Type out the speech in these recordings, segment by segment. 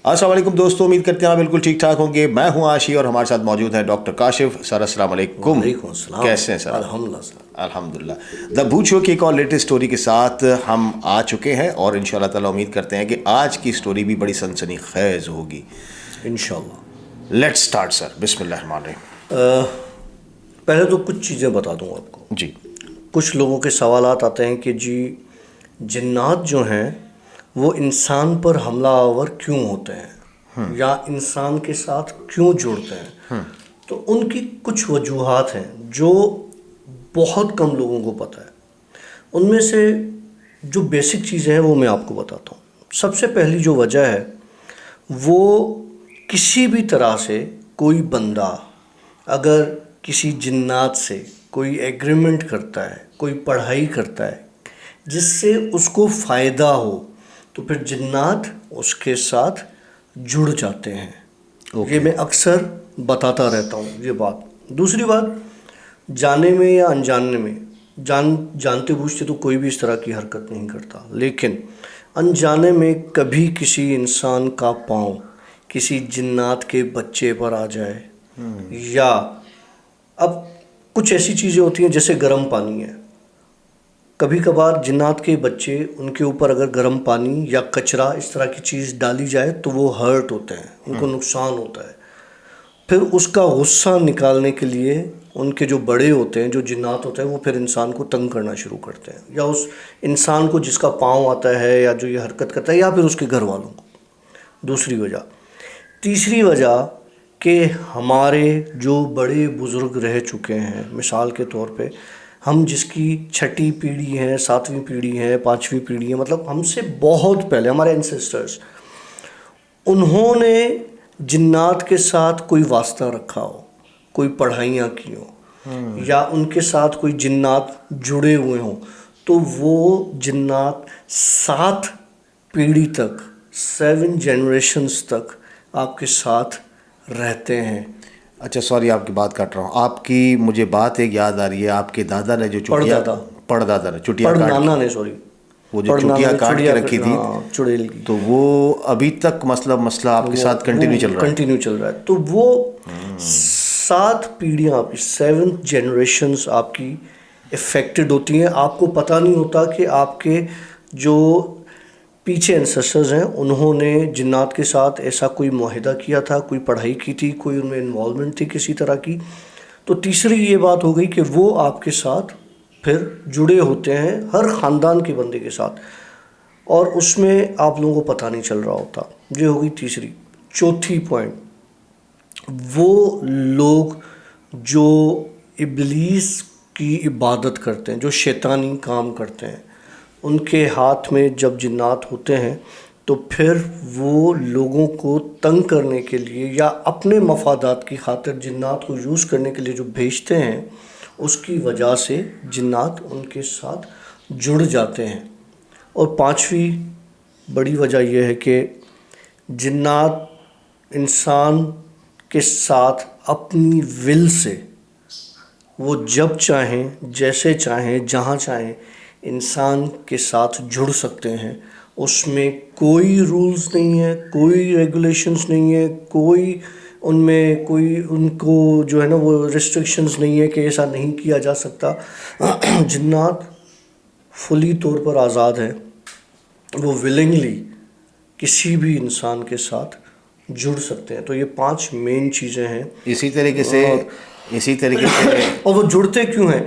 السلام علیکم دوستوں، امید کرتے ہیں آپ بالکل ٹھیک ٹھاک ہوں گے. میں ہوں عاشی اور ہمارے ساتھ موجود ہیں ڈاکٹر کاشف. سر السلام علیکم. وعلیکم السلام. کیسے ہیں سر؟ الحمدللہ سر. الحمدللہ. دا بوٹ شو کی ایک اور لیٹسٹ سٹوری کے ساتھ ہم آ چکے ہیں اور ان شاء اللہ تعالیٰ امید کرتے ہیں کہ آج کی سٹوری بھی بڑی سنسنی خیز ہوگی انشاءاللہ. لیٹس سٹارٹ سر. بسم اللہ الرحمن الرحیم. پہلے تو کچھ چیزیں بتا دوں آپ کو. جی. کچھ لوگوں کے سوالات آتے ہیں کہ جی جنات جو ہیں وہ انسان پر حملہ آور کیوں ہوتے ہیں یا انسان کے ساتھ کیوں جڑتے ہیں. تو ان کی کچھ وجوہات ہیں جو بہت کم لوگوں کو پتہ ہے. ان میں سے جو بیسک چیزیں ہیں وہ میں آپ کو بتاتا ہوں. سب سے پہلی جو وجہ ہے وہ کسی بھی طرح سے کوئی بندہ اگر کسی جنات سے کوئی ایگریمنٹ کرتا ہے، کوئی پڑھائی کرتا ہے جس سے اس کو فائدہ ہو، تو پھر جنات اس کے ساتھ جڑ جاتے ہیں. یہ میں اکثر بتاتا رہتا ہوں یہ بات. دوسری بات، جانے میں یا انجانے میں، جانتے بوجھتے تو کوئی بھی اس طرح کی حرکت نہیں کرتا، لیکن انجانے میں کبھی کسی انسان کا پاؤں کسی جنات کے بچے پر آ جائے، یا اب کچھ ایسی چیزیں ہوتی ہیں جیسے گرم پانی ہے. کبھی کبھار جنات کے بچے، ان کے اوپر اگر گرم پانی یا کچرا اس طرح کی چیز ڈالی جائے تو وہ ہرٹ ہوتے ہیں، ان کو نقصان ہوتا ہے. پھر اس کا غصہ نکالنے کے لیے ان کے جو بڑے ہوتے ہیں، جو جنات ہوتے ہیں، وہ پھر انسان کو تنگ کرنا شروع کرتے ہیں، یا اس انسان کو جس کا پاؤں آتا ہے یا جو یہ حرکت کرتا ہے، یا پھر اس کے گھر والوں کو. دوسری وجہ. تیسری وجہ کہ ہمارے جو بڑے بزرگ رہ چکے ہیں، مثال کے طور پہ ہم جس کی 6ٹھی پیڑھی ہیں، 7ویں پیڑھی ہیں، 5ویں پیڑھی ہیں، مطلب ہم سے بہت پہلے ہمارے اینسسٹرز، انہوں نے جنات کے ساتھ کوئی واسطہ رکھا ہو، کوئی پڑھائیاں کی ہوں، یا ان کے ساتھ کوئی جنات جڑے ہوئے ہوں، تو وہ جنات 7 پیڑھی تک، 7 جنریشنز تک آپ کے ساتھ رہتے ہیں. اچھا سوری آپ کی بات کاٹ رہا ہوں. آپ کی مجھے بات ایک یاد آ رہی ہے. آپ کے دادا نے جو چٹیا پڑدادا نے چٹیا نانا نے سوری وہ جو چٹیا کاٹ کے رکھی تھی، چڑیل کی، تو وہ ابھی تک مسئلہ آپ کے ساتھ کنٹینیو چل رہا ہے. تو وہ 7 پیڑھیاں آپ کی، 7 جنریشنز آپ کی افیکٹڈ ہوتی ہیں. آپ کو پتہ نہیں ہوتا کہ آپ کے جو پیچھے انسسٹرز ہیں انہوں نے جنات کے ساتھ ایسا کوئی معاہدہ کیا تھا، کوئی پڑھائی کی تھی، کوئی ان میں انوالومنٹ تھی کسی طرح کی. تو تیسری یہ بات ہو گئی کہ وہ آپ کے ساتھ پھر جڑے ہوتے ہیں، ہر خاندان کے بندے کے ساتھ، اور اس میں آپ لوگوں کو پتہ نہیں چل رہا ہوتا. یہ ہوگی تیسری. چوتھی پوائنٹ، وہ لوگ جو ابلیس کی عبادت کرتے ہیں، جو شیطانی کام کرتے ہیں، ان کے ہاتھ میں جب جنات ہوتے ہیں تو پھر وہ لوگوں کو تنگ کرنے کے لیے یا اپنے مفادات کی خاطر جنات کو یوز کرنے کے لیے جو بھیجتے ہیں، اس کی وجہ سے جنات ان کے ساتھ جڑ جاتے ہیں. اور 5ویں بڑی وجہ یہ ہے کہ جنات انسان کے ساتھ اپنی ول سے، وہ جب چاہیں، جیسے چاہیں، جہاں چاہیں انسان کے ساتھ جڑ سکتے ہیں. اس میں کوئی رولز نہیں ہے، کوئی ریگولیشنز نہیں ہے، کوئی ان میں کوئی ان کو جو ہے نا وہ ریسٹرکشنز نہیں ہے کہ ایسا نہیں کیا جا سکتا. جنات فلی طور پر آزاد ہیں، وہ ولنگلی کسی بھی انسان کے ساتھ جڑ سکتے ہیں. تو یہ 5 مین چیزیں ہیں. اسی طریقے سے اور وہ جڑتے کیوں ہیں؟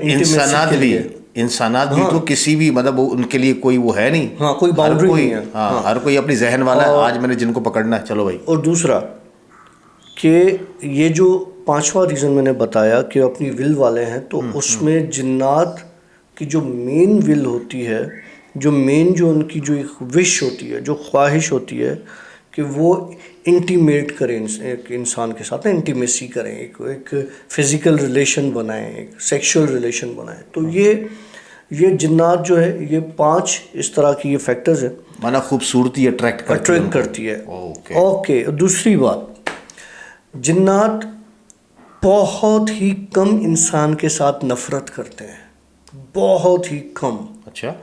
انسانات بھی تو کسی بھی مطلب ان کے لیے کوئی وہ ہے نہیں، ہاں کوئی باؤنڈری نہیں ہے. ہاں ہر کوئی اپنی ذہن والا ہے، آج میں نے جن کو پکڑنا ہے چلو بھائی. اور دوسرا کہ یہ جو 5واں ریزن میں نے بتایا کہ اپنی ول والے ہیں، تو اس میں جنات کی جو مین ول ہوتی ہے، جو مین جو ان کی جو ایک وش ہوتی ہے، جو خواہش ہوتی ہے کہ وہ انٹیمیٹ کریں ایک انسان کے ساتھ، انٹیمیسی کریں، ایک فزیکل ریلیشن بنائیں، ایک سیکشل ریلیشن بنائیں. تو یہ جنات جو ہے، یہ 5 اس طرح کی یہ فیکٹرز ہیں. مانا خوبصورتی اٹریکٹ کرتی ہے. اوکے. دوسری بات، جنات بہت ہی کم انسان کے ساتھ نفرت کرتے ہیں، بہت ہی کم. اچھا.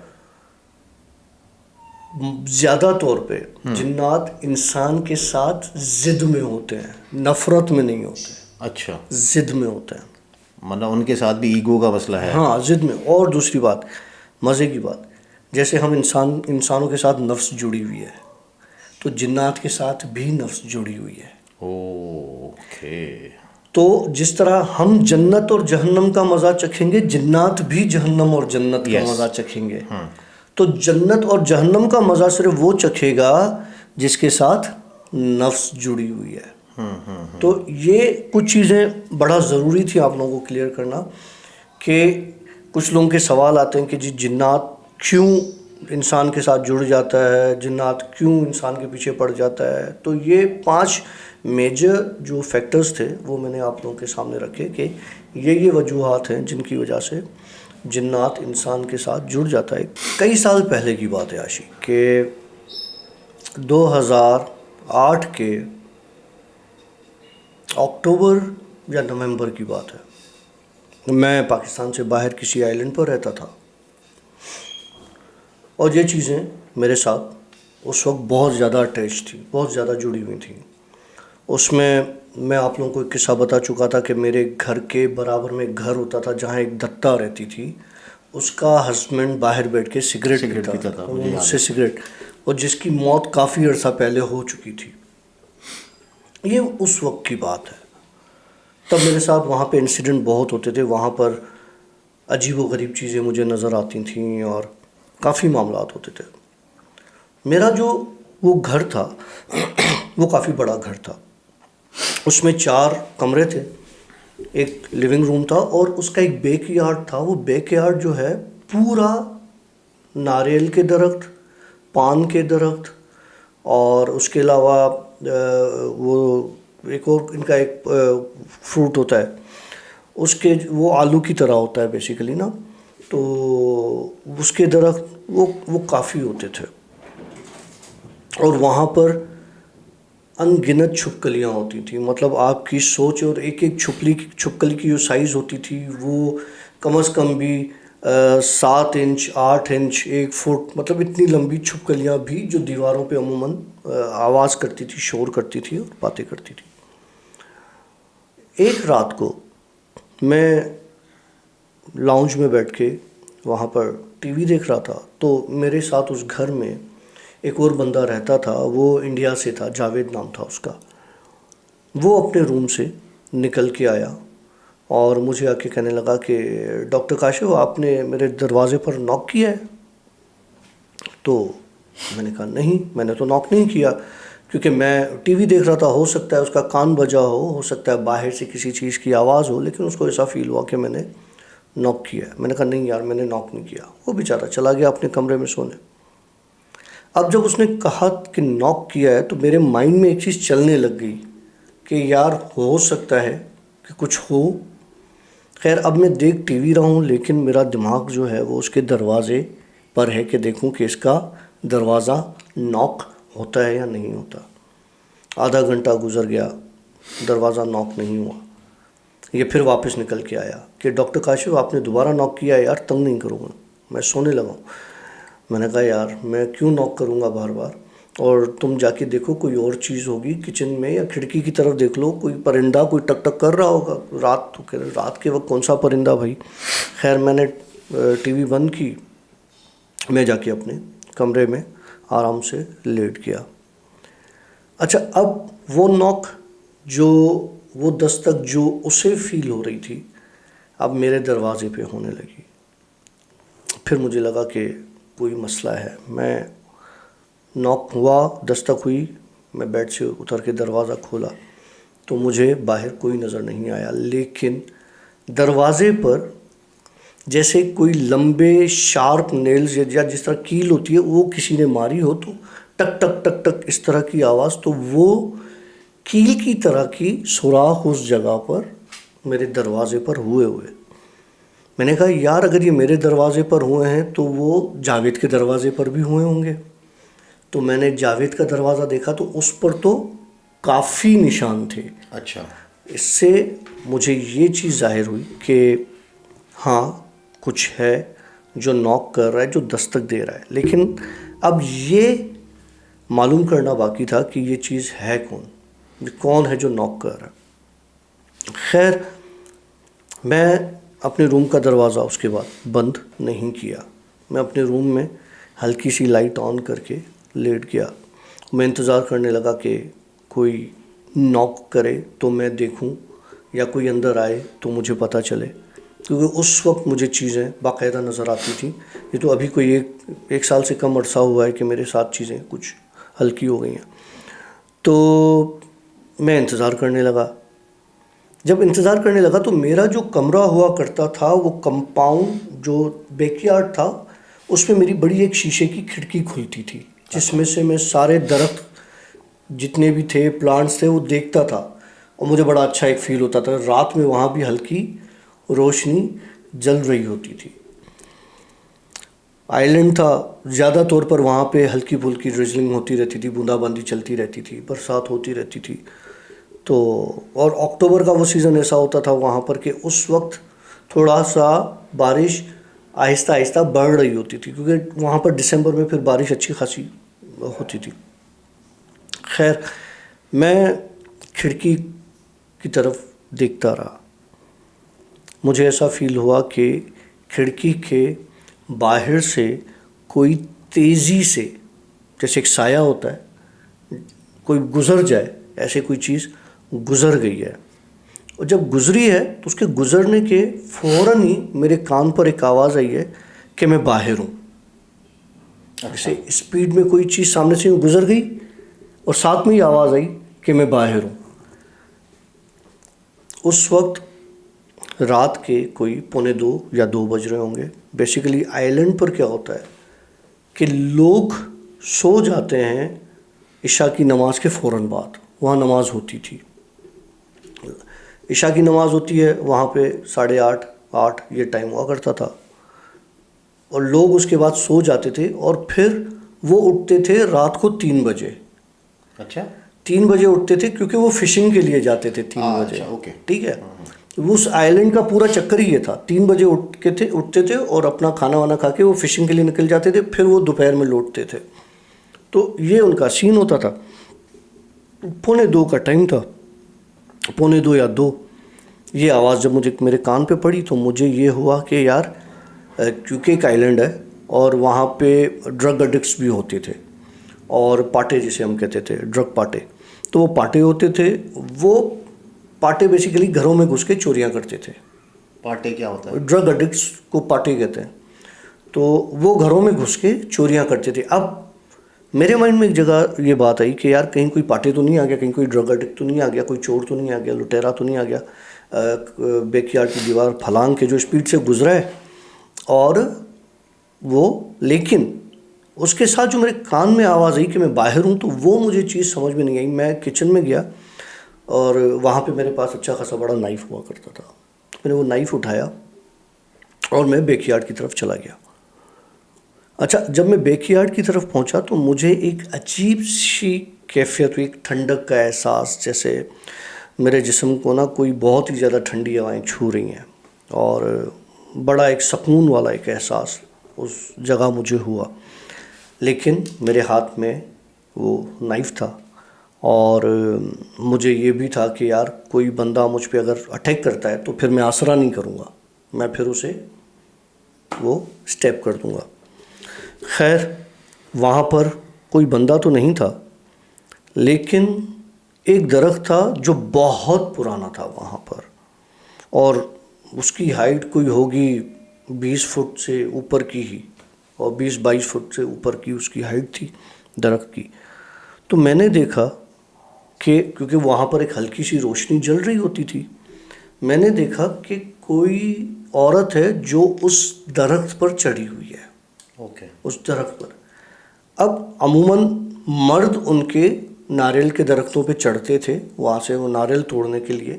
زیادہ طور پہ جنات انسان کے ساتھ ضد میں ہوتے ہیں، نفرت میں نہیں ہوتے، اچھا، ضد میں ہوتے ہیں، مطلب ان کے ساتھ بھی ایگو کا مسئلہ ہے. ہاں ضد میں. اور دوسری بات، مزے کی بات، جیسے ہم انسانوں کے ساتھ نفس جڑی ہوئی ہے، تو جنات کے ساتھ بھی نفس جڑی ہوئی ہے. اوکے. تو جس طرح ہم جنت اور جہنم کا مزہ چکھیں گے، جنات بھی جہنم اور جنت کا مزہ چکھیں گے. تو جنت اور جہنم کا مزہ صرف وہ چکھے گا جس کے ساتھ نفس جڑی ہوئی ہے. تو یہ کچھ چیزیں بڑا ضروری تھی آپ لوگوں کو کلیئر کرنا، کہ کچھ لوگوں کے سوال آتے ہیں کہ جی جنات کیوں انسان کے ساتھ جڑ جاتا ہے، جنات کیوں انسان کے پیچھے پڑ جاتا ہے. تو یہ 5 میجر جو فیکٹرز تھے وہ میں نے آپ لوگوں کے سامنے رکھے کہ یہ وجوہات ہیں جن کی وجہ سے جنات انسان کے ساتھ جڑ جاتا ہے. کئی سال پہلے کی بات ہے عاشق، کہ 2008 کے اکتوبر یا نومبر کی بات ہے. میں پاکستان سے باہر کسی آئی لینڈ پر رہتا تھا، اور یہ چیزیں میرے ساتھ اس وقت بہت زیادہ اٹیچ تھی، بہت زیادہ جڑی ہوئی تھیں. اس میں آپ لوگوں کو ایک قصہ بتا چکا تھا کہ میرے گھر کے برابر میں ایک گھر ہوتا تھا جہاں ایک دتا رہتی تھی. اس کا ہسبینڈ باہر بیٹھ کے سگریٹ پیتا تھا، مجھ سے سگریٹ، اور جس کی موت کافی عرصہ پہلے ہو چکی تھی. یہ اس وقت کی بات ہے. تب میرے ساتھ وہاں پہ انسیڈنٹ بہت ہوتے تھے، وہاں پر عجیب و غریب چیزیں مجھے نظر آتی تھیں اور کافی معاملات ہوتے تھے. میرا جو وہ گھر تھا وہ کافی بڑا گھر تھا. اس میں 4 کمرے تھے، ایک لیونگ روم تھا، اور اس کا ایک بیک یارڈ تھا. وہ بیک یارڈ جو ہے پورا ناریل کے درخت، پان کے درخت، اور اس کے علاوہ وہ ایک اور ان کا ایک فروٹ ہوتا ہے، اس کے وہ آلو کی طرح ہوتا ہے بیسیکلی نا. تو اس کے درخت وہ کافی ہوتے تھے، اور وہاں پر ان گنت چھپکلیاں ہوتی تھیں. مطلب آپ کی سوچ، اور ایک ایک چھپکلی کی جو سائز ہوتی تھی وہ کم از کم بھی 7 انچ 8 انچ 1 فٹ، مطلب اتنی لمبی چھپکلیاں بھی جو دیواروں پہ عموماً آواز کرتی تھی، شور کرتی تھی اور باتیں کرتی تھی. ایک رات کو میں لاؤنج میں بیٹھ کے وہاں پر ٹی وی دیکھ رہا تھا، تو میرے ساتھ اس گھر میں ایک اور بندہ رہتا تھا. وہ انڈیا سے تھا، جاوید نام تھا اس کا. وہ اپنے روم سے نکل کے آیا اور مجھے آ کے کہنے لگا کہ ڈاکٹر کاشف آپ نے میرے دروازے پر ناک کیا ہے. تو میں نے کہا نہیں، میں نے تو ناک نہیں کیا، کیونکہ میں ٹی وی دیکھ رہا تھا. ہو سکتا ہے اس کا کان بجا ہو سکتا ہے باہر سے کسی چیز کی آواز ہو، لیکن اس کو ایسا فیل ہوا کہ میں نے ناک کیا ہے. میں نے کہا نہیں یار، میں نے ناک نہیں کیا. وہ بیچارہ چلا گیا اپنے کمرے میں سونے. اب جب اس نے کہا کہ ناک کیا ہے تو میرے مائنڈ میں ایک چیز چلنے لگ گئی کہ یار ہو سکتا ہے کہ کچھ ہو. خیر اب میں دیکھ ٹی وی رہا ہوں، لیکن میرا دماغ جو ہے وہ اس کے دروازے پر ہے کہ دیکھوں کہ اس کا دروازہ ناک ہوتا ہے یا نہیں ہوتا. آدھا گھنٹہ گزر گیا، دروازہ ناک نہیں ہوا. یہ پھر واپس نکل کے آیا کہ ڈاکٹر کاشف آپ نے دوبارہ ناک کیا ہے، یار تنگ نہیں کروں گا. میں سونے لگا ہوں. میں نے کہا یار میں کیوں ناک کروں گا بار بار، اور تم جا کے دیکھو کوئی اور چیز ہوگی کچن میں، یا کھڑکی کی طرف دیکھ لو، کوئی پرندہ کوئی ٹک ٹک کر رہا ہوگا. رات کے وقت کون سا پرندہ بھائی. خیر میں نے ٹی وی بند کی، میں جا کے اپنے کمرے میں آرام سے لیٹ گیا. اچھا اب وہ ناک جو وہ دستک جو اسے فیل ہو رہی تھی اب میرے دروازے پہ ہونے لگی. پھر مجھے لگا کہ کوئی مسئلہ ہے. میں ناک ہوا، دستک ہوئی، میں بیڈ سے اتر کے دروازہ کھولا تو مجھے باہر کوئی نظر نہیں آیا، لیکن دروازے پر جیسے کوئی لمبے شارپ نیلز یا جس طرح کیل ہوتی ہے وہ کسی نے ماری ہو تو ٹک ٹک ٹک ٹک اس طرح کی آواز، تو وہ کیل کی طرح کی سوراخ اس جگہ پر میرے دروازے پر ہوئے. میں نے کہا یار اگر یہ میرے دروازے پر ہوئے ہیں تو وہ جاوید کے دروازے پر بھی ہوئے ہوں گے. تو میں نے جاوید کا دروازہ دیکھا تو اس پر تو کافی نشان تھے. اچھا. اس سے مجھے یہ چیز ظاہر ہوئی کہ ہاں کچھ ہے جو ناک کر رہا ہے، جو دستک دے رہا ہے. لیکن اب یہ معلوم کرنا باقی تھا کہ یہ چیز ہے کون ہے جو نوک کر رہا ہے. خیر میں اپنے روم کا دروازہ اس کے بعد بند نہیں کیا. میں اپنے روم میں ہلکی سی لائٹ آن کر کے لیٹ گیا. میں انتظار کرنے لگا کہ کوئی نوک کرے تو میں دیکھوں یا کوئی اندر آئے تو مجھے پتہ چلے، کیونکہ اس وقت مجھے چیزیں باقاعدہ نظر آتی تھیں. یہ تو ابھی کوئی ایک سال سے کم عرصہ ہوا ہے کہ میرے ساتھ چیزیں کچھ ہلکی ہو گئی ہیں. تو میں انتظار کرنے لگا. جب انتظار کرنے لگا تو میرا جو کمرہ ہوا کرتا تھا وہ کمپاؤنڈ جو بیک یارڈ تھا اس میں میری بڑی ایک شیشے کی کھڑکی کھلتی تھی جس میں سے میں سارے درخت جتنے بھی تھے پلانٹس تھے وہ دیکھتا تھا اور مجھے بڑا اچھا ایک فیل ہوتا تھا. رات میں وہاں بھی ہلکی روشنی جل رہی ہوتی تھی. آئی لینڈ تھا، زیادہ طور پر وہاں پہ ہلکی پھلکی ڈرزلنگ ہوتی رہتی تھی، بوندا باندی چلتی رہتی تھی، برسات ہوتی رہتی تھی. تو اور اکتوبر کا وہ سیزن ایسا ہوتا تھا وہاں پر کہ اس وقت تھوڑا سا بارش آہستہ آہستہ بڑھ رہی ہوتی تھی، کیونکہ وہاں پر دسمبر میں پھر بارش اچھی خاصی ہوتی تھی. خیر میں کھڑکی کی طرف دیکھتا رہا. مجھے ایسا فیل ہوا کہ کھڑکی کے باہر سے کوئی تیزی سے، جیسے ایک سایہ ہوتا ہے کوئی گزر جائے، ایسے کوئی چیز گزر گئی ہے. اور جب گزری ہے تو اس کے گزرنے کے فوراً ہی میرے کان پر ایک آواز آئی ہے کہ میں باہر ہوں. جیسے اسپیڈ میں کوئی چیز سامنے سے گزر گئی اور ساتھ میں ہی آواز آئی کہ میں باہر ہوں. اس وقت رات کے کوئی 1:45 یا 2 بج رہے ہوں گے. بیسیکلی آئی لینڈ پر کیا ہوتا ہے کہ لوگ سو جاتے ہیں عشاء کی نماز کے فوراً بعد. وہاں نماز ہوتی تھی، عشاء کی نماز ہوتی ہے وہاں پہ 8:30 8 یہ ٹائم ہوا کرتا تھا، اور لوگ اس کے بعد سو جاتے تھے اور پھر وہ اٹھتے تھے رات کو 3 بجے. اچھا 3 بجے اٹھتے تھے کیونکہ وہ فشنگ کے لیے جاتے تھے 3 بجے. ٹھیک ہے، اس آئی لینڈ کا پورا چکر ہی یہ تھا. 3 بجے اٹھتے تھے اور اپنا کھانا وانا کھا کے وہ فشنگ کے لیے نکل جاتے تھے، پھر وہ دوپہر میں لوٹتے تھے. تو یہ ان کا سین ہوتا تھا. 1:45 کا ٹائم تھا، 1:45 یا 2. یہ آواز جب مجھے میرے کان پہ پڑی تو مجھے یہ ہوا کہ یار کیونکہ ایک آئی لینڈ ہے اور وہاں پہ ڈرگ اڈکٹس بھی ہوتے تھے اور پاٹے جسے ہم کہتے تھے ڈرگ پاٹے. تو وہ پاٹے ہوتے تھے، وہ پاٹے بیسیکلی گھروں میں گھس کے چوریاں کرتے تھے. پاٹے کیا ہوتا ہے؟ ڈرگ اڈکٹس کو پاٹے کہتے ہیں. تو وہ گھروں میں گھس کے چوریاں کرتے تھے. اب میرے مائنڈ میں ایک جگہ یہ بات آئی کہ یار کہیں کوئی پاٹے تو نہیں آ گیا، کہیں کوئی ڈرگ اڈکٹ تو نہیں آ گیا، کوئی چور تو نہیں آ گیا، لٹیرا تو نہیں آ گیا بیک یارڈ کی دیوار پھلانگ کے جو اسپیڈ سے گزرا ہے. اور وہ لیکن اس کے ساتھ جو میرے کان میں آواز آئی کہ میں باہر ہوں، تو وہ مجھے چیز سمجھ میں نہیں آئی. میں کچن میں گیا اور وہاں پہ میرے پاس اچھا خاصا بڑا نائف ہوا کرتا تھا. میں نے وہ نائف اٹھایا اور میں بیک یارڈ کی طرف چلا گیا. اچھا جب میں بیک یارڈ کی طرف پہنچا تو مجھے ایک عجیب سی کیفیت، ایک ٹھنڈک کا احساس، جیسے میرے جسم کو نا کوئی بہت ہی زیادہ ٹھنڈی ہوائیں چھو رہی ہیں، اور بڑا ایک سکون والا ایک احساس اس جگہ مجھے ہوا. لیکن میرے ہاتھ میں وہ نائف تھا اور مجھے یہ بھی تھا کہ یار کوئی بندہ مجھ پہ اگر اٹیک کرتا ہے تو پھر میں آسرا نہیں کروں گا، میں پھر اسے وہ سٹیپ کر دوں گا. خیر وہاں پر کوئی بندہ تو نہیں تھا، لیکن ایک درخت تھا جو بہت پرانا تھا وہاں پر، اور اس کی ہائٹ کوئی ہوگی 20 فٹ سے اوپر کی ہی، اور 20-22 فٹ سے اوپر کی اس کی ہائٹ تھی درخت کی. تو میں نے دیکھا کہ کیونکہ وہاں پر ایک ہلکی سی روشنی جل رہی ہوتی تھی، میں نے دیکھا کہ کوئی عورت ہے جو اس درخت پر چڑھی ہوئی ہے. اس درخت پر اب عموماً مرد ان کے ناریل کے درختوں پہ چڑھتے تھے وہاں سے وہ ناریل توڑنے کے لیے.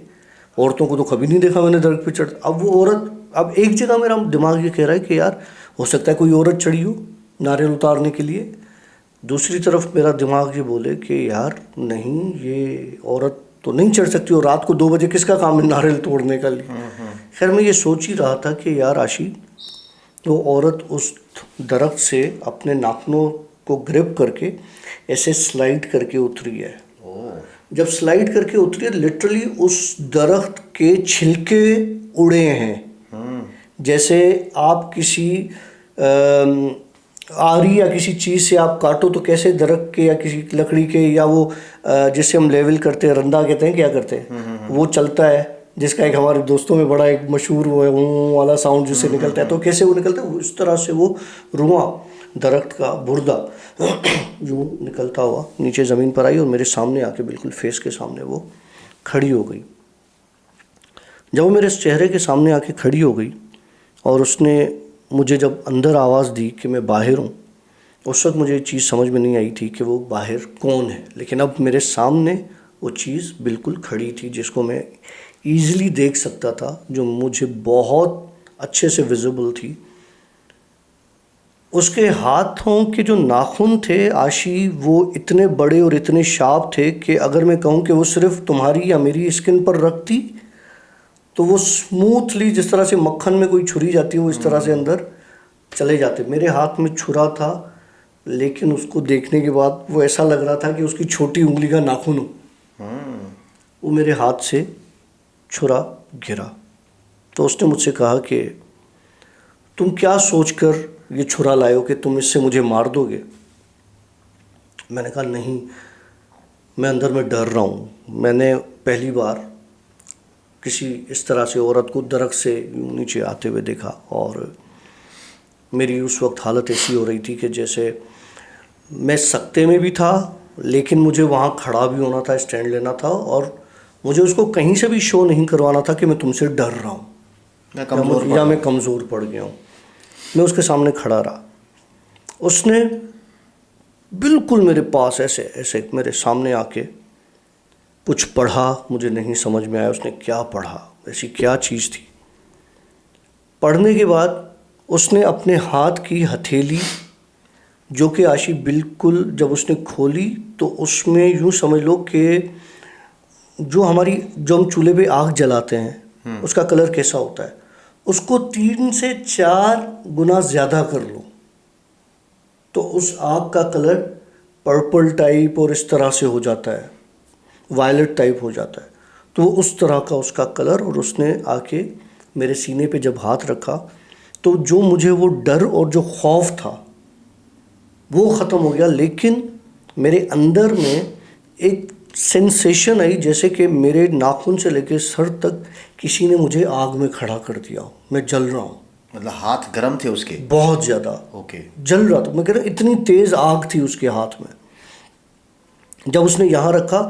عورتوں کو تو کبھی نہیں دیکھا میں نے درخت پہ چڑھتا. اب وہ عورت، اب ایک جگہ میرا دماغ یہ کہہ رہا ہے کہ یار ہو سکتا ہے کوئی عورت چڑھی ہو ناریل اتارنے کے لیے. دوسری طرف میرا دماغ یہ بولے کہ یار نہیں، یہ عورت تو نہیں چڑھ سکتی، اور رات کو 2 بجے کس کا کام ہے ناریل توڑنے کا لیے. خیر میں یہ سوچ ہی رہا تھا کہ یار آشی وہ عورت اس درخت سے اپنے ناخنوں کو گرپ کر کے ایسے سلائڈ کر کے اتری ہے. جب سلائڈ کر کے اتری ہے لٹرلی اس درخت کے چھلکے اڑے ہیں. جیسے آپ کسی آری یا کسی چیز سے آپ کاٹو تو کیسے درخت کے یا کسی لکڑی کے یا وہ جسے ہم لیول کرتے ہیں رندا کہتے ہیں کیا کرتے ہیں وہ چلتا ہے جس کا ایک ہمارے دوستوں میں بڑا ایک مشہور وہ ہے والا ساؤنڈ جس سے نکلتا ہے تو کیسے وہ نکلتا ہے اس طرح سے وہ رواں درخت کا بردہ یوں نکلتا ہوا نیچے زمین پر آئی اور میرے سامنے آ کے بالکل فیس کے سامنے وہ کھڑی ہو گئی. جب وہ میرے چہرے کے سامنے آ کے کھڑی ہو گئی اور اس نے مجھے جب اندر آواز دی کہ میں باہر ہوں, اس وقت مجھے یہ چیز سمجھ میں نہیں آئی تھی کہ وہ باہر کون ہے, لیکن اب میرے سامنے وہ چیز بالکل کھڑی تھی جس کو میں ایزیلی دیکھ سکتا تھا, جو مجھے بہت اچھے سے ویزیبل تھی. اس کے ہاتھوں کے جو ناخن تھے آشی وہ اتنے بڑے اور اتنے شارپ تھے کہ اگر میں کہوں کہ وہ صرف تمہاری یا میری اسکن پر رکھتی تو وہ اسموتھلی جس طرح سے مکھن میں کوئی چھری جاتی ہے وہ اس طرح سے اندر چلے جاتے. میرے ہاتھ میں چھرا تھا لیکن اس کو دیکھنے کے بعد وہ ایسا لگ رہا تھا کہ اس کی چھوٹی انگلی کا ناخن ہو. وہ میرے ہاتھ سے چھرا گرا تو اس نے مجھ سے کہا کہ تم کیا سوچ کر یہ چھرا لائے ہو کہ تم اس سے مجھے مار دو گے. میں نے کہا نہیں, میں اندر میں ڈر رہا ہوں. میں نے پہلی بار کسی اس طرح سے عورت کو درخت سے نیچے آتے ہوئے دیکھا اور میری اس وقت حالت ایسی ہو رہی تھی کہ جیسے میں سکتے میں بھی تھا لیکن مجھے وہاں کھڑا بھی ہونا تھا, اسٹینڈ لینا تھا اور مجھے اس کو کہیں سے بھی شو نہیں کروانا تھا کہ میں تم سے ڈر رہا ہوں یا میں کمزور پڑ گیا ہوں. میں اس کے سامنے کھڑا رہا. اس نے بالکل میرے پاس ایسے ایسے میرے سامنے آ کے کچھ پڑھا, مجھے نہیں سمجھ میں آیا اس نے کیا پڑھا, ایسی کیا چیز تھی. پڑھنے کے بعد اس نے اپنے ہاتھ کی ہتھیلی جو کہ آشی بالکل جب اس نے کھولی تو اس میں یوں سمجھ لو کہ جو ہم چولہے پہ آگ جلاتے ہیں اس کا کلر کیسا ہوتا ہے اس کو 3 سے 4 گنا زیادہ کر لو تو اس آگ کا کلر پرپل ٹائپ اور اس طرح سے ہو جاتا ہے, وائلٹ ٹائپ ہو جاتا ہے. تو وہ اس طرح کا اس کا کلر, اور اس نے آ کے میرے سینے پہ جب ہاتھ رکھا تو جو مجھے وہ ڈر اور جو خوف تھا وہ ختم ہو گیا, لیکن میرے اندر میں ایک سینسیشن آئی جیسے کہ میرے ناخن سے لے کے سر تک کسی نے مجھے آگ میں کھڑا کر دیا ہو, میں جل رہا ہوں. مطلب ہاتھ گرم تھے اس کے بہت زیادہ, جل رہا تھا. میں کہہ رہا اتنی تیز آگ تھی اس کے ہاتھ میں. جب اس نے یہاں رکھا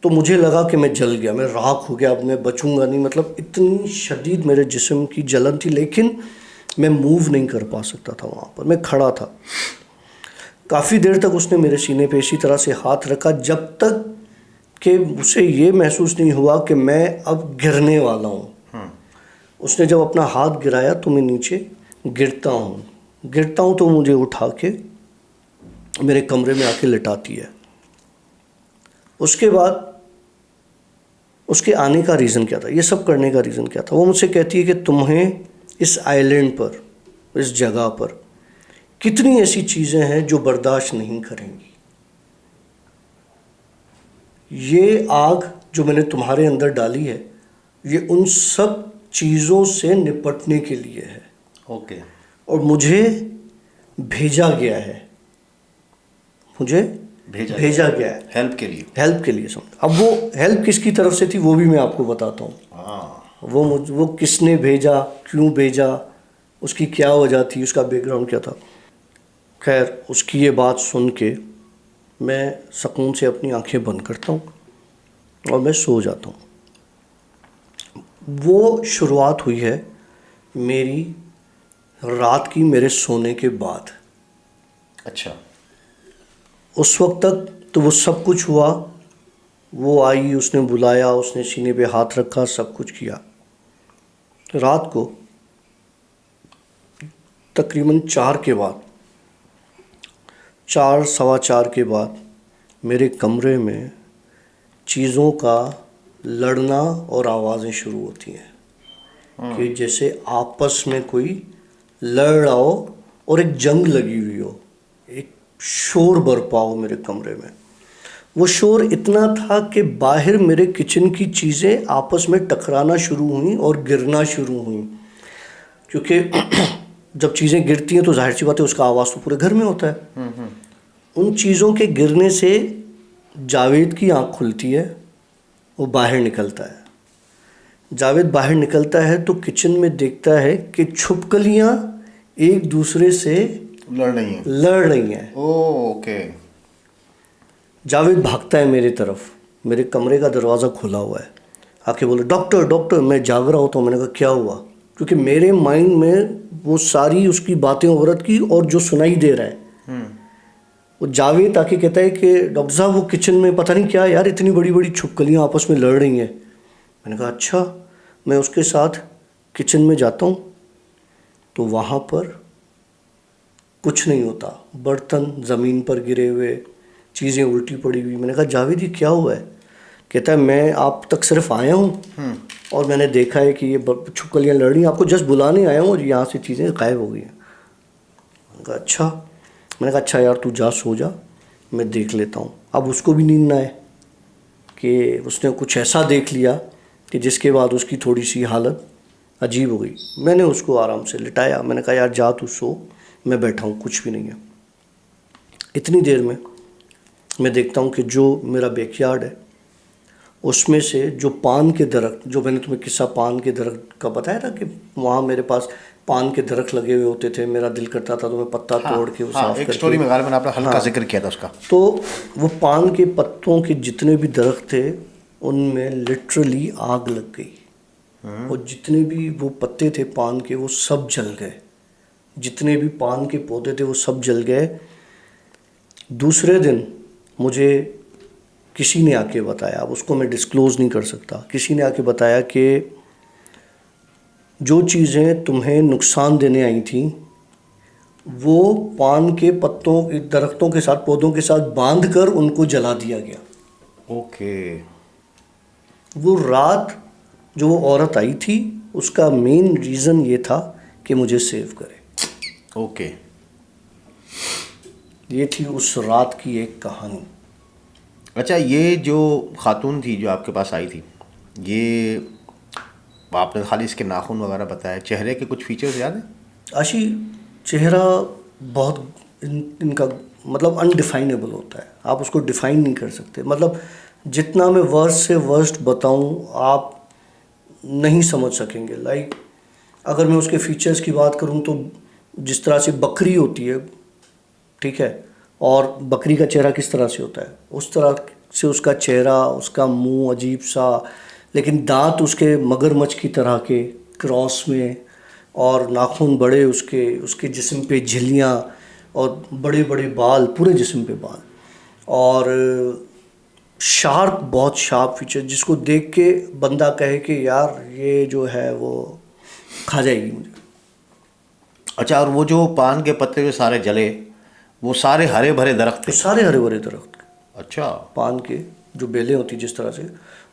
تو مجھے لگا کہ میں جل گیا, میں راکھ ہو گیا, اب میں بچوں گا نہیں. مطلب اتنی شدید میرے جسم کی جلن تھی لیکن میں موو نہیں کر پا سکتا تھا. وہاں پر میں کھڑا تھا. کافی دیر تک اس نے میرے سینے پہ اسی طرح سے ہاتھ رکھا جب تک کہ اسے یہ محسوس نہیں ہوا کہ میں اب گرنے والا ہوں. اس نے جب اپنا ہاتھ گرایا تو میں نیچے گرتا ہوں تو مجھے اٹھا کے میرے کمرے میں آ کے لٹاتی ہے. اس کے بعد اس کے آنے کا ریزن کیا تھا, یہ سب کرنے کا ریزن کیا تھا, وہ مجھ سے کہتی ہے کہ تمہیں اس آئی لینڈ پر, اس جگہ پر کتنی ایسی چیزیں ہیں جو برداشت نہیں کریں گی. یہ آگ جو میں نے تمہارے اندر ڈالی ہے یہ ان سب چیزوں سے نپٹنے کے لیے ہے. اور مجھے بھیجا گیا ہے, مجھے بھیجا گیا ہے ہیلپ کے لیے. سمجھ, اب وہ ہیلپ کس کی طرف سے تھی وہ بھی میں آپ کو بتاتا ہوں. وہ کس نے بھیجا, کیوں بھیجا, اس کی کیا وجہ تھی, اس کا بیک گراؤنڈ کیا تھا. خیر اس کی یہ بات سن کے میں سکون سے اپنی آنکھیں بند کرتا ہوں اور میں سو جاتا ہوں. وہ شروعات ہوئی ہے میری رات کی میرے سونے کے بعد. اچھا. اس وقت تک تو وہ سب کچھ ہوا, وہ آئی, اس نے بلایا, اس نے سینے پہ ہاتھ رکھا, سب کچھ کیا. رات کو تقریباً 4 کے بعد, 4 سوا 4 کے بعد میرے کمرے میں چیزوں کا لڑنا اور آوازیں شروع ہوتی ہیں کہ جیسے آپس میں کوئی لڑ رہا ہو اور ایک جنگ لگی ہوئی ہو, ایک شور برپا ہو میرے کمرے میں. وہ شور اتنا تھا کہ باہر میرے کچن کی چیزیں آپس میں ٹکرانا شروع ہوئیں اور گرنا شروع ہوئیں، کیونکہ جب چیزیں گرتی ہیں تو ظاہر سی بات ہے اس کا آواز تو پورے گھر میں ہوتا ہے. ان چیزوں کے گرنے سے جاوید کی آنکھ کھلتی ہے، وہ باہر نکلتا ہے. جاوید باہر نکلتا ہے تو کچن میں دیکھتا ہے کہ چھپکلیاں ایک دوسرے سے لڑ رہی ہیں. اوکے. جاوید بھاگتا ہے میری طرف، میرے کمرے کا دروازہ کھلا ہوا ہے، آ کے بولے ڈاکٹر. میں جاگ رہا ہوتا ہوں. میں نے کہا کیا ہوا؟ کیونکہ میرے مائنڈ میں وہ ساری اس کی باتیں عورت کی اور جو سنائی دے رہا ہے. وہ جاوید آ کے کہتا ہے کہ ڈاکٹر صاحب وہ کچن میں پتہ نہیں کیا یار، اتنی بڑی بڑی چھپکلیاں آپس میں لڑ رہی ہیں. میں نے کہا اچھا. میں اس کے ساتھ کچن میں جاتا ہوں تو وہاں پر کچھ نہیں ہوتا، برتن زمین پر گرے ہوئے، چیزیں الٹی پڑی ہوئی. میں نے کہا جاوید یہ کیا ہوا ہے؟ کہتا ہے میں آپ تک صرف آیا ہوں اور میں نے دیکھا ہے کہ یہ چھپکلیاں لڑ رہی ہیں، آپ کو جسٹ بلانے آیا ہوں اور یہاں سے چیزیں غائب ہو گئی ہیں. میں نے کہا اچھا. میں نے کہا اچھا یار تو جا سو جا، میں دیکھ لیتا ہوں. اب اس کو بھی نیند نہ آئے کہ اس نے کچھ ایسا دیکھ لیا کہ جس کے بعد اس کی تھوڑی سی حالت عجیب ہو گئی. میں نے اس کو آرام سے لٹایا. میں نے کہا یار جا تو سو، میں بیٹھا ہوں، کچھ بھی نہیں ہے. اتنی دیر میں دیکھتا ہوں کہ جو میرا بیک یارڈ ہے اس میں سے جو پان کے درخت، جو میں نے تمہیں قصہ پان کے درخت کا بتایا تھا کہ وہاں میرے پاس پان کے درخت لگے ہوئے ہوتے تھے، میرا دل کرتا تھا تو میں پتا توڑ کے وہ صاف ایک کر سٹوری کے، میں غالباً آپ نے ہلکا ذکر کیا تھا اس کا. تو وہ پان کے پتوں کے جتنے بھی درخت تھے ان میں لٹرلی آگ لگ گئی، اور جتنے بھی وہ پتے تھے پان کے وہ سب جل گئے. جتنے بھی پان کے پودے تھے وہ سب جل گئے. دوسرے دن مجھے کسی نے آ کے بتایا، اب اس کو میں ڈسکلوز نہیں کر سکتا، کسی نے آ کے بتایا کہ جو چیزیں تمہیں نقصان دینے آئی تھیں وہ پان کے پتوں درختوں کے ساتھ، پودوں کے ساتھ باندھ کر ان کو جلا دیا گیا. اوکے. وہ رات جو وہ عورت آئی تھی اس کا مین ریزن یہ تھا کہ مجھے سیو کرے. اوکے. یہ تھی اس رات کی ایک کہانی. اچھا، یہ جو خاتون تھی جو آپ کے پاس آئی تھی، یہ آپ نے خالی اس کے ناخن وغیرہ بتایا، چہرے کے کچھ فیچرز یاد ہیں؟ آشی چہرہ بہت ان کا مطلب انڈیفائنیبل ہوتا ہے، آپ اس کو ڈیفائن نہیں کر سکتے. مطلب جتنا میں ورسٹ سے ورسٹ بتاؤں آپ نہیں سمجھ سکیں گے. لائک اگر میں اس کے فیچرز کی بات کروں تو جس طرح سے بکری ہوتی ہے، ٹھیک ہے، اور بکری کا چہرہ کس طرح سے ہوتا ہے، اس طرح سے اس کا چہرہ، اس کا منہ عجیب سا، لیکن دانت اس کے مگرمچھ کی طرح کے کراس میں، اور ناخن بڑے اس کے جسم پہ جھلیاں، اور بڑے بڑے بال پورے جسم پہ بال، اور شارپ، بہت شارپ فیچر جس کو دیکھ کے بندہ کہے کہ یار یہ جو ہے وہ کھا جائے گی مجھے. اچھا، اور وہ جو پان کے پتے جو سارے جلے وہ سارے ہرے بھرے درخت تھے؟ سارے ہرے بھرے درخت. اچھا. پان کے جو بیلیں ہوتی جس طرح سے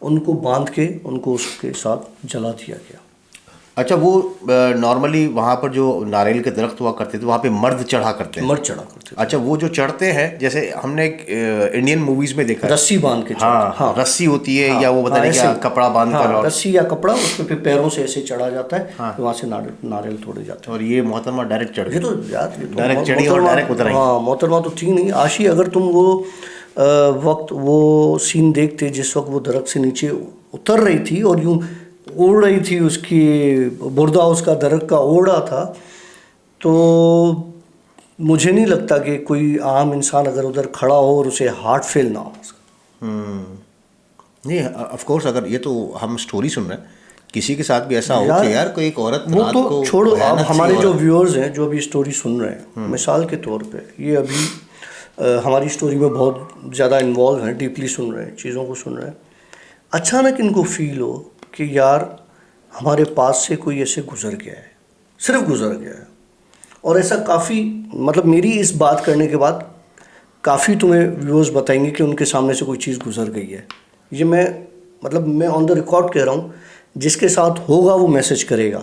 ان کو باندھ کے ان کو اس کے ساتھ جلا دیا گیا. اچھا، وہ نارملی وہاں پر جو ناریل کے درخت ہوا کرتے تھے وہاں پہ مرد چڑھا کرتے ہیں؟ مرد چڑھا کرتے. اچھا، وہ جو چڑھتے ہیں جیسے ہم نے انڈین موویز میں دیکھا رسی باندھ کے. ہاں، رسی ہوتی ہے یا وہ پتہ نہیں کیا کپڑا باندھ کر، رسی یا کپڑا، اس پہ پیروں سے ایسے چڑھا جاتا ہے، وہاں سے ناریل توڑے جاتے ہیں. اور یہ محترمہ ڈائریکٹ چڑھ گئی. یہ تو یار ڈائریکٹ چڑھی اور ڈائریکٹ اتر آئی. ہاں، محترمہ تو تھی نہیں. آشی اگر تم وہ وقت وہ سین دیکھتے جس وقت وہ درخت سے نیچے اتر رہی تھی اور یوں اڑ رہی تھی، اس کی بردہ اس کا درخت کا اوڑ رہا تھا، تو مجھے نہیں لگتا کہ کوئی عام انسان اگر ادھر کھڑا ہو اور اسے ہارٹ فیل نہ ہو. نہیں، آف کورس اگر یہ تو ہم سٹوری سن رہے ہیں، کسی کے ساتھ بھی ایسا ہو کہ یار کوئی ایک عورت وہ رات تو کو چھوڑو. اب ہمارے جو ویورز ہیں جو ابھی اسٹوری سن رہے ہیں، مثال کے طور پہ یہ ابھی ہماری اسٹوری میں بہت زیادہ انوالو ہیں، ڈیپلی سن رہے ہیں، چیزوں کو سن رہے ہیں. اچانک ان کو فیل ہو کہ یار ہمارے پاس سے کوئی ایسے گزر گیا ہے، صرف گزر گیا ہے. اور ایسا کافی، مطلب میری اس بات کرنے کے بعد کافی تمہیں ویورز بتائیں گے کہ ان کے سامنے سے کوئی چیز گزر گئی ہے. یہ میں آن دا ریکارڈ کہہ رہا ہوں، جس کے ساتھ ہوگا وہ میسج کرے گا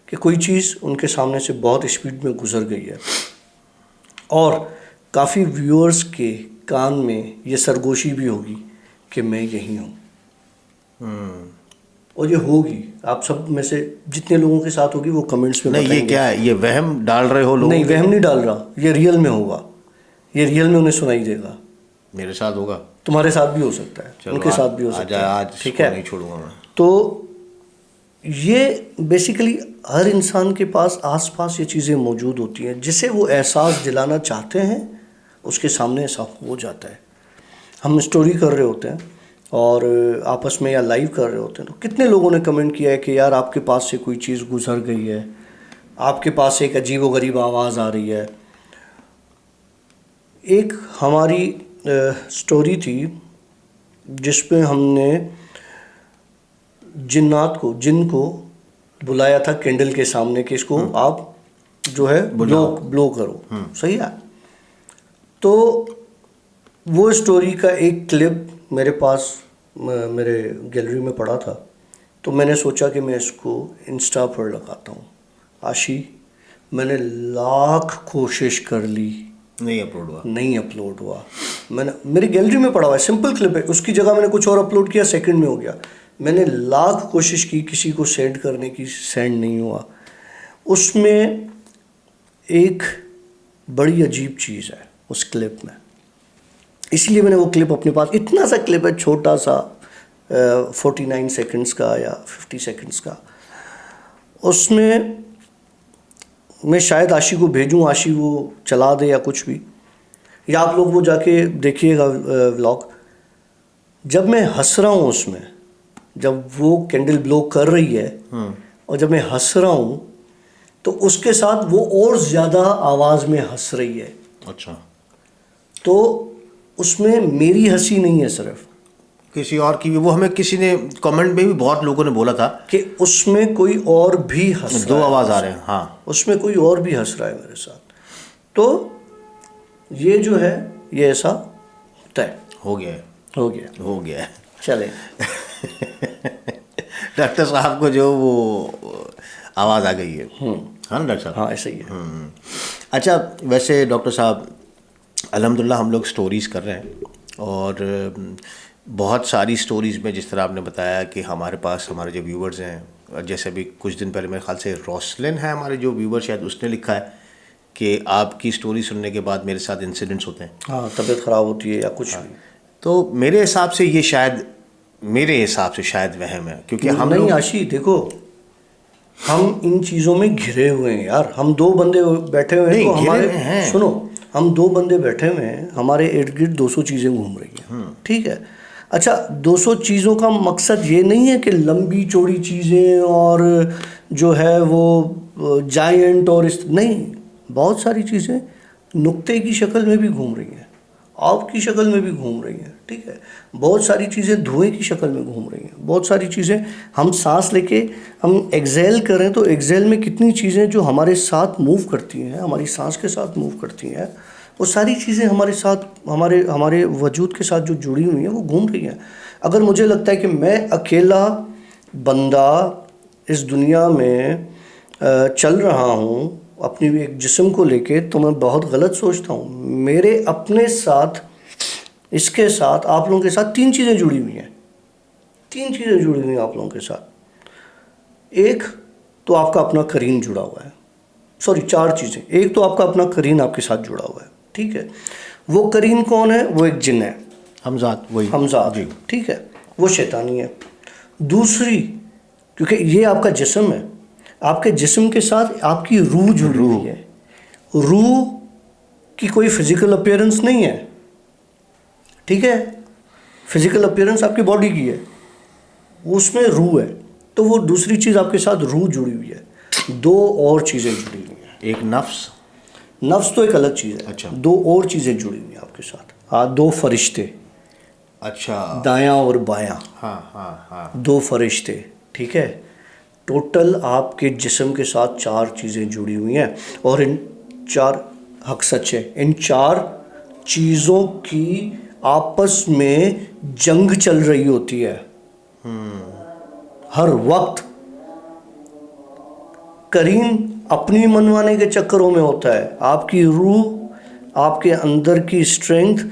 کہ کوئی چیز ان کے سامنے سے بہت اسپیڈ میں گزر گئی ہے. اور کافی ویورز کے کان میں یہ سرگوشی بھی ہوگی کہ میں یہی ہوں، اور یہ ہوگی آپ سب میں سے جتنے لوگوں کے ساتھ ہوگی وہ کمنٹس میں نہیں بتائیں یہ گے۔ کیا ہے، یہ وہم ڈال رہے ہو لوگ؟ نہیں وہم نہیں ڈال رہا، یہ ریئل میں ہوگا، یہ ریئل میں انہیں سنائی دے گا، میرے ساتھ ہوگا، تمہارے ساتھ بھی ہو سکتا ہے، ان کے ساتھ بھی ہو سکتا ہے، آج ٹھیک ہے؟ نہیں چھوڑوں گا میں۔ تو یہ بیسیکلی ہر انسان کے پاس آس پاس یہ چیزیں موجود ہوتی ہیں، جسے وہ احساس دلانا چاہتے ہیں اس کے سامنے ایسا ہو جاتا ہے۔ ہم اسٹوری کر رہے ہوتے ہیں اور آپس میں یا لائیو کر رہے ہوتے ہیں تو کتنے لوگوں نے کمنٹ کیا ہے کہ یار آپ کے پاس سے کوئی چیز گزر گئی ہے، آپ کے پاس سے ایک عجیب و غریب آواز آ رہی ہے۔ ایک ہماری اسٹوری تھی جس پہ ہم نے جن کو بلایا تھا کینڈل کے سامنے کہ اس کو آپ جو ہے بلو کرو، صحیح ہے؟ تو وہ اسٹوری کا ایک کلپ میرے پاس میرے گیلری میں پڑا تھا، تو میں نے سوچا کہ میں اس کو انسٹا پر لگاتا ہوں۔ آشی میں نے لاکھ کوشش کر لی، نہیں اپلوڈ ہوا۔ میں نے میری گیلری میں پڑا ہوا ہے، سمپل کلپ ہے، اس کی جگہ میں نے کچھ اور اپلوڈ کیا، سیکنڈ میں ہو گیا۔ میں نے لاکھ کوشش کی کسی کو سینڈ کرنے کی، سینڈ نہیں ہوا۔ اس میں ایک بڑی عجیب چیز ہے اس کلپ میں، اس لیے میں نے وہ کلپ اپنے پاس، اتنا سا کلپ ہے چھوٹا سا 49 سیکنڈز کا یا 50 سیکنڈز کا، اس میں شاید آشی کو بھیجوں، آشی وہ چلا دے یا کچھ بھی، یا آپ لوگ وہ جا کے دیکھیے گا ولاگ۔ جب میں ہنس رہا ہوں اس میں، جب وہ کینڈل بلو کر رہی ہے اور جب میں ہنس رہا ہوں تو اس کے ساتھ وہ اور زیادہ آواز میں ہنس رہی ہے۔ اچھا، تو اس میں میری ہنسی نہیں ہے صرف، کسی اور کی بھی، وہ ہمیں کسی نے کمنٹ میں بھی بہت لوگوں نے بولا تھا کہ اس میں کوئی اور بھی ہنس رہا ہے، دو آواز آ رہے ہیں، ہاں اس میں کوئی اور بھی ہنس رہا ہے میرے ساتھ۔ تو یہ جو ہے یہ ایسا ہوتا ہے، ہو گیا ہے۔ چلیں ڈاکٹر صاحب کو جو وہ آواز آ گئی ہے، ہاں نا ڈاکٹر صاحب؟ ہاں ایسا ہی ہے۔ اچھا ویسے ڈاکٹر صاحب الحمدللہ ہم لوگ سٹوریز کر رہے ہیں، اور بہت ساری سٹوریز میں جس طرح آپ نے بتایا کہ ہمارے پاس ہمارے جو ویورز ہیں، جیسے بھی کچھ دن پہلے میرے خیال سے روسلن ہے ہمارے جو ویور، شاید اس نے لکھا ہے کہ آپ کی سٹوری سننے کے بعد میرے ساتھ انسیڈنٹس ہوتے ہیں، ہاں طبیعت خراب ہوتی ہے یا کچھ بھی۔ تو میرے حساب سے یہ شاید وہم ہے، کیونکہ ہم نہیں لوگ آشی دیکھو، ہم ان چیزوں میں گھرے ہوئے ہیں یار، ہم دو بندے بیٹھے ہوئے ہیں، تو ہمارے سنو، ہم دو بندے بیٹھے ہوئے ہیں، ہمارے ارد گرد 200 چیزیں گھوم رہی ہیں، ٹھیک ہے؟ اچھا 200 چیزوں کا مقصد یہ نہیں ہے کہ لمبی چوڑی چیزیں اور جو ہے وہ جائنٹ اور نہیں، بہت ساری چیزیں نقطے کی شکل میں بھی گھوم رہی ہیں، آپ کی شکل میں بھی گھوم رہی ہیں، ٹھیک ہے؟ بہت ساری چیزیں دھوئیں کی شکل میں گھوم رہی ہیں، بہت ساری چیزیں ہم سانس لے کے ہم ایگزیل کریں تو ایگزیل میں کتنی چیزیں جو ہمارے ساتھ موو کرتی ہیں، ہماری سانس کے ساتھ موو کرتی ہیں، وہ ساری چیزیں ہمارے ساتھ، ہمارے وجود کے ساتھ جو جڑی ہوئی ہیں وہ گھوم رہی ہیں۔ اگر مجھے لگتا ہے کہ میں اکیلا بندہ اس دنیا میں چل رہا ہوں اپنی ایک جسم کو لے کے، تو میں بہت غلط سوچتا ہوں۔ میرے اپنے ساتھ، اس کے ساتھ، آپ لوگوں کے ساتھ 3 چیزیں جڑی ہوئی ہیں، 3 چیزیں جڑی ہوئی ہیں آپ لوگوں کے ساتھ۔ ایک تو آپ کا اپنا قرین جڑا ہوا ہے، 4 چیزیں۔ ایک تو آپ کا اپنا قرین آپ کے ساتھ جڑا ہوا ہے، ٹھیک ہے؟ وہ قرین کون ہے؟ وہ ایک جن ہے، ہمزاد، جی، ٹھیک ہے؟ وہ شیطانی ہے۔ دوسری، کیونکہ یہ آپ کا جسم ہے، آپ کے جسم کے ساتھ آپ کی روح جڑی ہوئی ہے۔ روح کی کوئی فزیکل اپیرنس نہیں ہے، ٹھیک ہے؟ فزیکل اپیرنس آپ کی باڈی کی ہے، اس میں روح ہے، تو وہ دوسری چیز آپ کے ساتھ روح جڑی ہوئی ہے۔ 2 اور چیزیں جڑی ہوئی ہیں، ایک نفس تو ایک الگ چیز ہے، اچھا 2 اور چیزیں جڑی ہوئی ہیں آپ کے ساتھ۔ 2 فرشتے، اچھا، دایاں اور بایاں، ہاں 2 فرشتے، ٹھیک ہے؟ ٹوٹل آپ کے جسم کے ساتھ 4 چیزیں جڑی ہوئی ہیں، اور ان 4 حق سچ ہے، ان 4 چیزوں کی آپس میں جنگ چل رہی ہوتی ہے ہر وقت۔ قرین اپنی منوانے کے چکروں میں ہوتا ہے، آپ کی روح آپ کے اندر کی اسٹرینتھ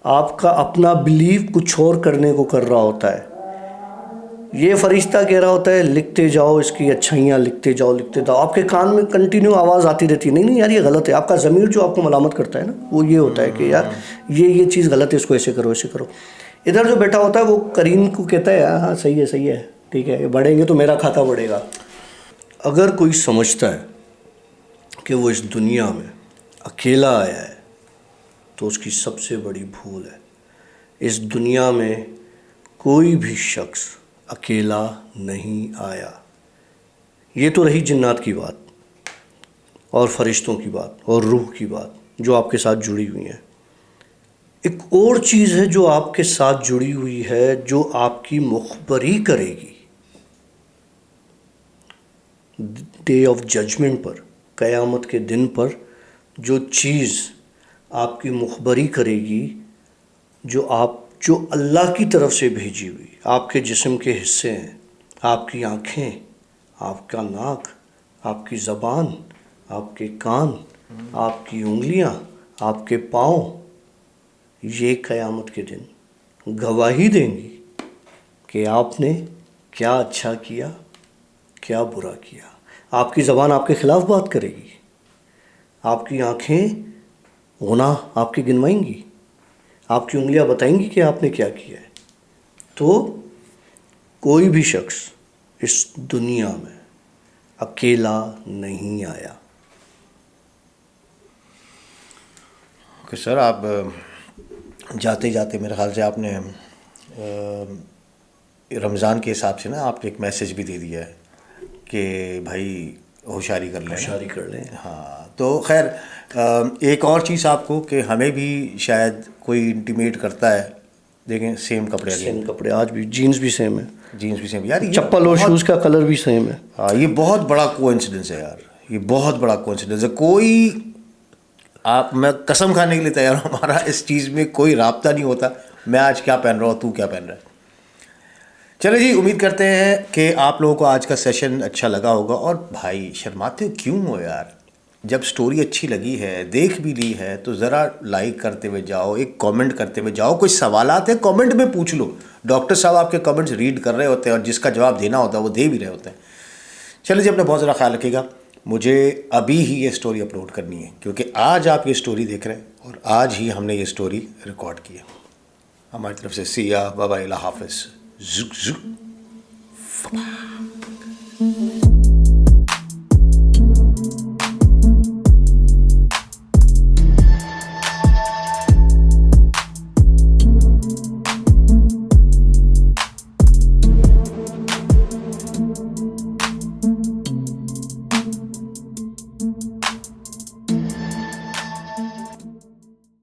آپ کا اپنا بلیف کچھ اور کرنے کو کر رہا ہوتا ہے. یہ فرشتہ کہہ رہا ہوتا ہے لکھتے جاؤ اس کی اچھائیاں، لکھتے جاؤ لکھتے جاؤ. آپ کے کان میں کنٹینیو آواز آتی رہتی ہے، نہیں نہیں یار یہ غلط ہے. آپ کا ضمیر جو آپ کو ملامت کرتا ہے نا، وہ یہ ہوتا ہے کہ یار یہ چیز غلط ہے، اس کو ایسے کرو ایسے کرو. ادھر جو بیٹھا ہوتا ہے وہ کریم کو کہتا ہے ہاں صحیح ہے ٹھیک ہے، بڑھیں گے تو میرا کھاتا بڑھے گا. اگر کوئی سمجھتا ہے کہ وہ اس دنیا میں اکیلا آیا ہے تو اس کی سب سے بڑی بھول ہے. اس دنیا میں کوئی بھی شخص اکیلا نہیں آیا. یہ تو رہی جنات کی بات اور فرشتوں کی بات اور روح کی بات جو آپ کے ساتھ جڑی ہوئی ہیں. ایک اور چیز ہے جو آپ کے ساتھ جڑی ہوئی ہے، جو آپ کی مخبری کرے گی ڈے آف ججمنٹ پر، قیامت کے دن پر. جو چیز آپ کی مخبری کرے گی، جو اللہ کی طرف سے بھیجی ہوئی آپ کے جسم کے حصے ہیں، آپ کی آنکھیں، آپ کا ناک، آپ کی زبان، آپ کے کان، آپ کی انگلیاں، آپ کے پاؤں، یہ قیامت کے دن گواہی دیں گی کہ آپ نے کیا اچھا کیا کیا برا کیا. آپ کی زبان آپ کے خلاف بات کرے گی، آپ کی آنکھیں گناہ آپ کے گنوائیں گی، آپ کی انگلیاں بتائیں گی کہ آپ نے کیا کیا ہے. تو کوئی بھی شخص اس دنیا میں اکیلا نہیں آیا. کہ سر آپ جاتے جاتے میرے خیال سے آپ نے رمضان کے حساب سے نا آپ نے ایک میسیج بھی دے دیا ہے کہ بھائی ہوشیاری کر لیں. ہوشیاری کر لیں. ہاں تو خیر ایک اور چیز آپ کو کہ ہمیں بھی شاید کوئی انٹیمیٹ کرتا ہے. دیکھیں سیم کپڑے سیم کپڑے آج بھی، جینس بھی سیم ہے، جینس بھی سیم یار، چپل اور شوز کا کلر بھی سیم ہے. ہاں یہ بہت بڑا کوانسیڈنس ہے یار، یہ بہت بڑا کوانسیڈنس ہے. کوئی میں قسم کھانے کے لیے تیار ہوں ہمارا اس چیز میں کوئی رابطہ نہیں ہوتا. میں آج کیا پہن رہا ہوں، تو کیا پہن رہا ہے. چلے جی، امید کرتے ہیں کہ آپ لوگوں کو آج کا سیشن اچھا لگا ہوگا. اور بھائی شرماتے ہو کیوں ہو یار؟ جب سٹوری اچھی لگی ہے، دیکھ بھی لی ہے، تو ذرا لائک کرتے ہوئے جاؤ، ایک کامنٹ کرتے ہوئے جاؤ. کوئی سوالات ہیں کامنٹ میں پوچھ لو. ڈاکٹر صاحب آپ کے کامنٹس ریڈ کر رہے ہوتے ہیں اور جس کا جواب دینا ہوتا ہے وہ دے بھی رہے ہوتے ہیں. چلے جی، اپنا بہت زیادہ خیال رکھیے گا. مجھے ابھی ہی یہ سٹوری اپلوڈ کرنی ہے کیونکہ آج آپ یہ سٹوری دیکھ رہے ہیں اور آج ہی ہم نے یہ سٹوری ریکارڈ کی ہے. ہماری طرف سے سیا بابا، اللہ حافظ.